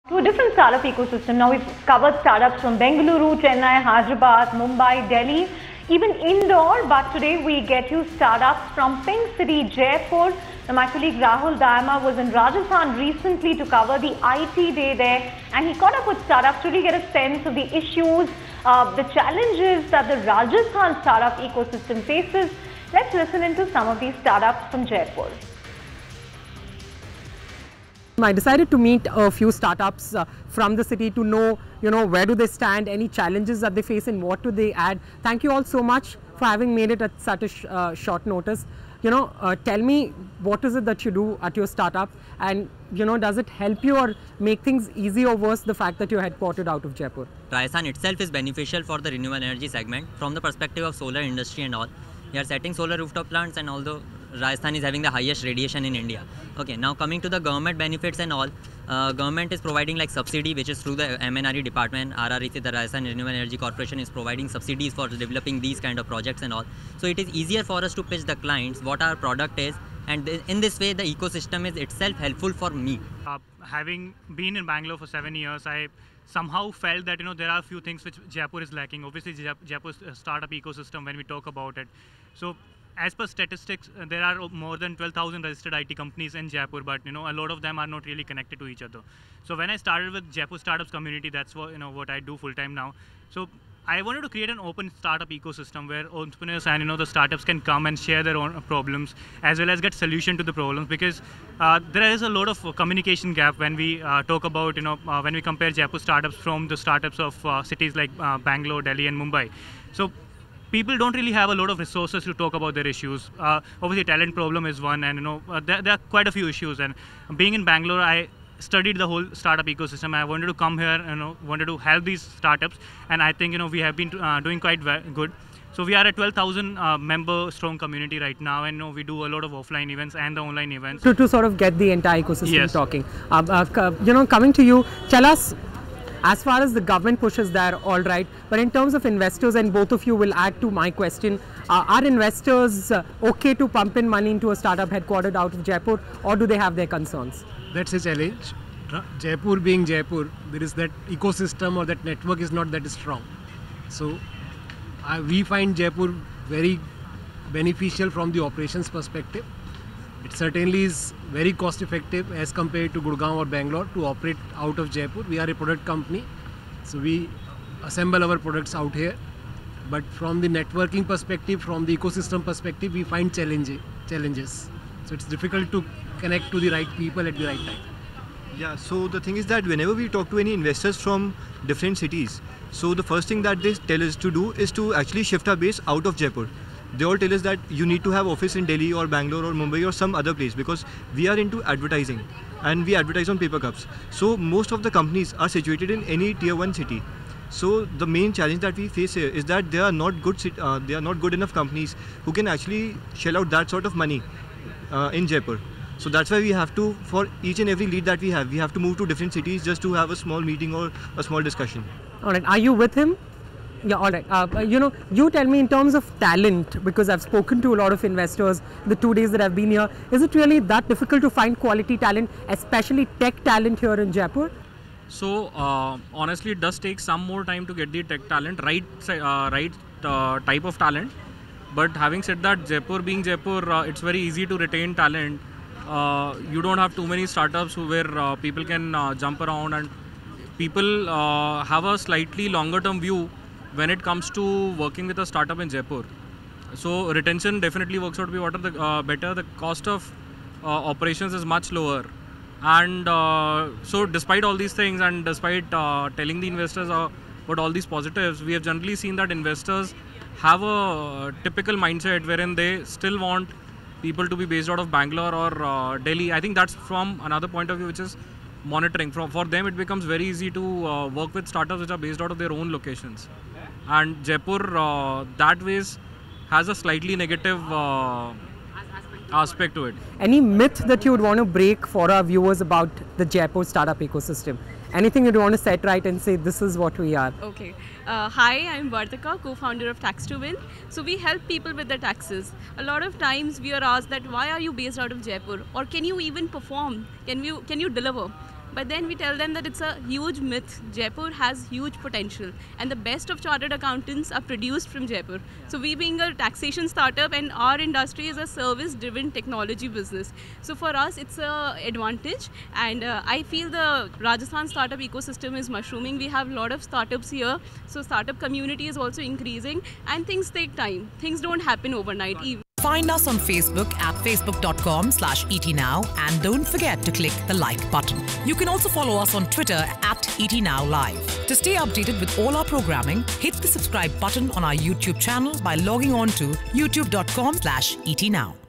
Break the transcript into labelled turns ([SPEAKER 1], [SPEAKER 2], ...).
[SPEAKER 1] To a different startup ecosystem. Now we've covered startups from Bengaluru, Chennai, Hyderabad, Mumbai, Delhi, even Indore, but today we get you startups from Pink City, Jaipur. Now my colleague Rahul Dayama was in Rajasthan recently to cover the IT day there, and he caught up with startups to really get a sense of the issues, the challenges that the Rajasthan startup ecosystem faces. Let's listen into some of these startups from Jaipur.
[SPEAKER 2] I decided to meet a few startups from the city to know, where do they stand, any challenges that they face and what do they add. Thank you all so much for having made it at such a short notice. Tell me, what is it that you do at your startup, and does it help you or make things easy or worse, the fact that you're headquartered out of Jaipur?
[SPEAKER 3] Rajasthan itself is beneficial for the renewable energy segment from the perspective of solar industry and all. We are setting solar rooftop plants, and although Rajasthan is having the highest radiation in India. Okay, now coming to the government benefits and all, government is providing like subsidy, which is through the MNRE department. RREC, the Rajasthan Renewable Energy Corporation, is providing subsidies for developing these kind of projects and all. So it is easier for us to pitch the clients what our product is, and in this way the ecosystem is itself helpful for me.
[SPEAKER 4] Having been in Bangalore for 7 years, I somehow felt that there are a few things which Jaipur is lacking. Obviously, Jaipur's startup ecosystem, when we talk about it. So, as per statistics, there are more than 12,000 registered IT companies in Jaipur, but a lot of them are not really connected to each other. So when I started with Jaipur Startups community, that's what I do full time now. So I wanted to create an open startup ecosystem where entrepreneurs and the startups can come and share their own problems as well as get solution to the problems, because there is a lot of communication gap when we talk about when we compare Jaipur startups from the startups of cities like Bangalore, Delhi, and Mumbai. So people don't really have a lot of resources to talk about their issues. Obviously, talent problem is one, and there are quite a few issues. And being in Bangalore, I studied the whole startup ecosystem. I wanted to come here, wanted to help these startups, and I think we have been doing quite good. So we are a 12,000 member strong community right now, and we do a lot of offline events and the online events.
[SPEAKER 2] To sort of get the entire ecosystem
[SPEAKER 4] yes.
[SPEAKER 2] talking. Coming to you, tell us. As far as the government pushes there, all right. But in terms of investors, and both of you will add to my question, are investors okay to pump in money into a startup headquartered out of Jaipur, or do they have their concerns?
[SPEAKER 5] That's a challenge. Jaipur being Jaipur, there is that ecosystem or that network is not that strong. So we find Jaipur very beneficial from the operations perspective. It certainly is very cost effective as compared to Gurgaon or Bangalore to operate out of Jaipur. We are a product company, so we assemble our products out here. But from the networking perspective, from the ecosystem perspective, we find challenges. So it's difficult to connect to the right people at the right time.
[SPEAKER 6] Yeah, so the thing is that whenever we talk to any investors from different cities, so the first thing that they tell us to do is to actually shift our base out of Jaipur. They all tell us that you need to have office in Delhi or Bangalore or Mumbai or some other place, because we are into advertising and we advertise on paper cups. So most of the companies are situated in any tier 1 city. So the main challenge that we face here is that they are not good enough companies who can actually shell out that sort of money in Jaipur. So that's why we have to, for each and every lead that we have to move to different cities just to have a small meeting or a small discussion.
[SPEAKER 2] All right, are you with him? Yeah, all right. You tell me in terms of talent, because I've spoken to a lot of investors the 2 days that I've been here. Is it really that difficult to find quality talent, especially tech talent here in Jaipur?
[SPEAKER 7] So honestly, it does take some more time to get the tech talent, right type of talent. But having said that, Jaipur being Jaipur, it's very easy to retain talent. You don't have too many startups where people can jump around, and people have a slightly longer term view when it comes to working with a startup in Jaipur. So retention definitely works out to be better. The cost of operations is much lower, and so despite all these things, and despite telling the investors about all these positives, we have generally seen that investors have a typical mindset wherein they still want people to be based out of Bangalore or Delhi. I think that's from another point of view, which is monitoring. For them, it becomes very easy to work with startups which are based out of their own locations. And Jaipur, that ways, has a slightly negative aspect to it.
[SPEAKER 2] Any myth that you would want to break for our viewers about the Jaipur startup ecosystem? Anything you'd want to set right and say, this is what we are?
[SPEAKER 8] Okay. Hi, I'm Vartika, co-founder of Tax to Win. So we help people with their taxes. A lot of times we are asked that why are you based out of Jaipur? Or can you even perform? Can you deliver? But then we tell them that it's a huge myth. Jaipur has huge potential, and the best of chartered accountants are produced from Jaipur. So we being a taxation startup, and our industry is a service-driven technology business. So for us, it's an advantage, and I feel the Rajasthan startup ecosystem is mushrooming. We have a lot of startups here, so startup community is also increasing, and things take time. Things don't happen overnight.
[SPEAKER 9] Find us on Facebook at facebook.com/ETNow and don't forget to click the like button. You can also follow us on Twitter at ETNowLive. To stay updated with all our programming, hit the subscribe button on our YouTube channel by logging on to youtube.com/ETNow.